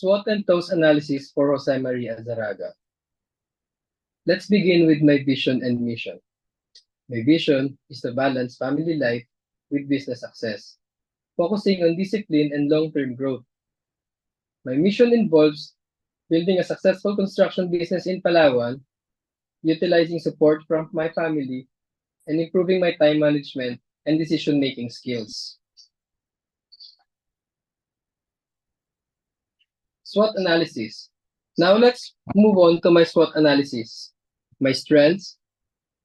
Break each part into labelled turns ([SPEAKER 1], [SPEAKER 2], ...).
[SPEAKER 1] SWOT and TOS analysis for Jose Maria Azaraga. Let's begin with my vision and mission. My vision is to balance family life with business success, focusing on discipline and long-term growth. My mission involves building a successful construction business in Palawan, utilizing support from my family, and improving my time management and decision-making skills. SWOT analysis. Now let's move on to my SWOT analysis. My strengths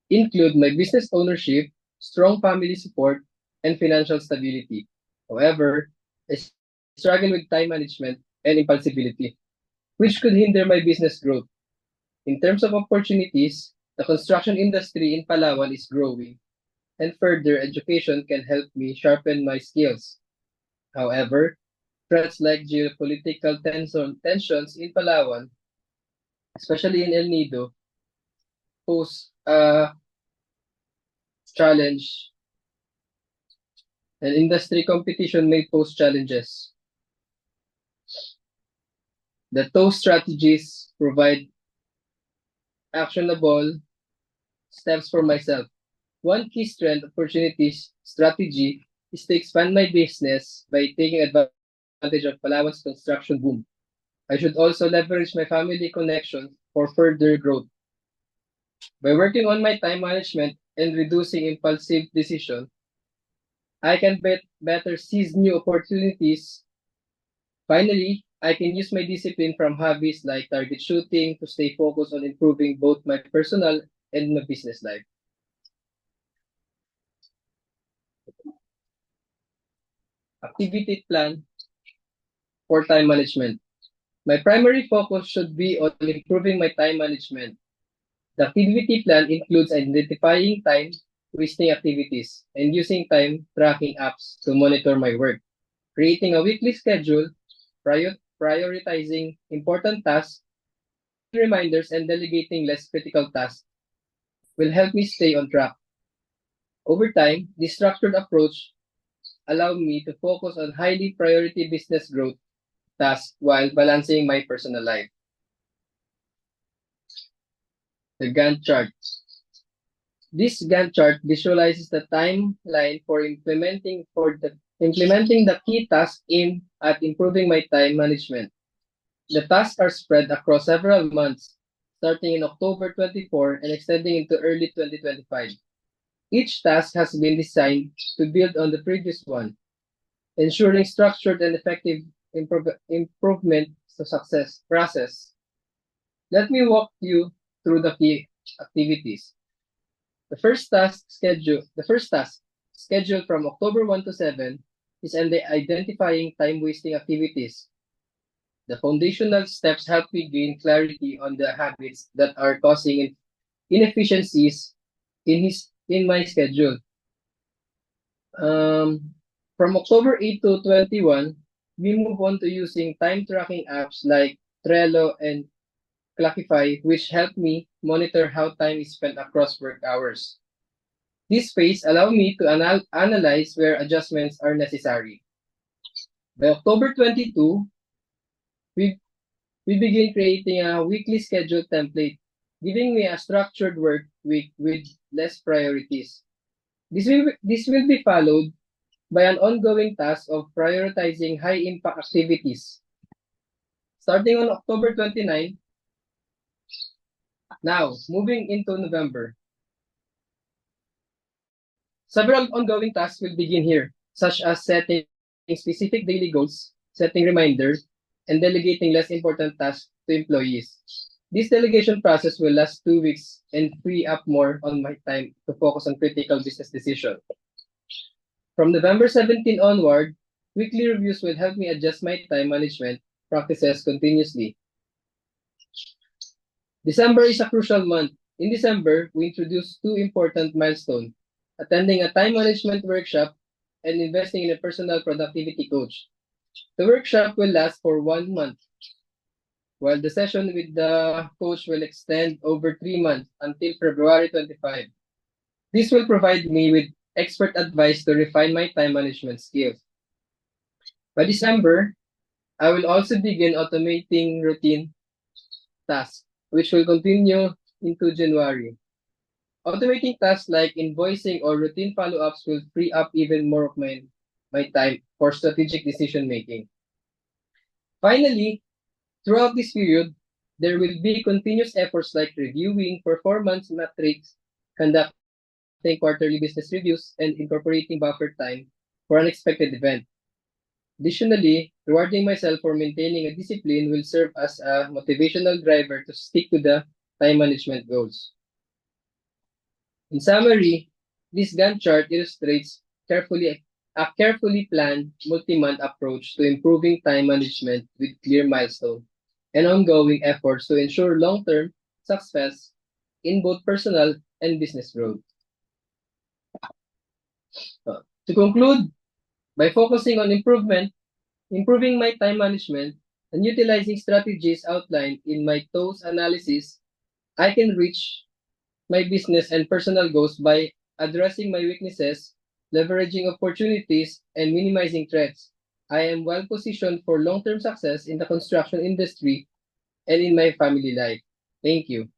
[SPEAKER 1] include my business ownership, strong family support, and financial stability. However, I struggle with time management and impulsivity, which could hinder my business growth. In terms of opportunities, the construction industry in Palawan is growing, and further education can help me sharpen my skills. However, threats like geopolitical tensions in Palawan, especially in El Nido, pose a challenge, and industry competition may pose challenges. The TOS strategies provide actionable steps for myself. One key strength opportunities strategy is to expand my business by taking advantage of Palawan's construction boom. I should also leverage my family connections for further growth. By working on my time management and reducing impulsive decisions, I can better seize new opportunities. Finally, I can use my discipline from hobbies like target shooting to stay focused on improving both my personal and my business life. Activity plan for time management. My primary focus should be on improving my time management. The activity plan includes identifying time wasting activities and using time tracking apps to monitor my work. Creating a weekly schedule, prioritizing important tasks, reminders, and delegating less critical tasks will help me stay on track. Over time, this structured approach allows me to focus on highly priority business growth tasks while balancing my personal life. The Gantt chart. This Gantt chart visualizes the timeline for implementing the key tasks aimed at improving my time management. The tasks are spread across several months, starting in October 24 and extending into early 2025. Each task has been designed to build on the previous one, ensuring structured and effective improvement to success process. Let me walk you through the key activities. The first task, scheduled from October 1 to 7, is identifying time-wasting activities. The foundational steps help me gain clarity on the habits that are causing inefficiencies in my schedule. From October 8 to 21, we move on to using time tracking apps like Trello and Clockify, which help me monitor how time is spent across work hours. This phase allows me to analyze where adjustments are necessary. By October 22, we begin creating a weekly schedule template, giving me a structured work week with less priorities. This will be followed by an ongoing task of prioritizing high-impact activities. Starting on October 29, now, moving into November. Several ongoing tasks will begin here, such as setting specific daily goals, setting reminders, and delegating less important tasks to employees. This delegation process will last 2 weeks and free up more on my time to focus on critical business decisions. From November 17 onward, weekly reviews will help me adjust my time management practices continuously. December is a crucial month. In December, we introduced 2 important milestones, attending a time management workshop and investing in a personal productivity coach. The workshop will last for 1 month, while the session with the coach will extend over 3 months until February 25. This will provide me with expert advice to refine my time management skills. By December, I will also begin automating routine tasks, which will continue into January. Automating tasks like invoicing or routine follow-ups will free up even more of my time for strategic decision making. Finally, throughout this period, there will be continuous efforts like reviewing performance metrics, conducting quarterly business reviews, and incorporating buffer time for unexpected events. Additionally, rewarding myself for maintaining a discipline will serve as a motivational driver to stick to the time management goals. In summary, this Gantt chart illustrates a carefully planned multi-month approach to improving time management with clear milestones and ongoing efforts to ensure long-term success in both personal and business growth. To conclude, by focusing on improving my time management, and utilizing strategies outlined in my TOES analysis, I can reach my business and personal goals by addressing my weaknesses, leveraging opportunities, and minimizing threats. I am well positioned for long-term success in the construction industry and in my family life. Thank you.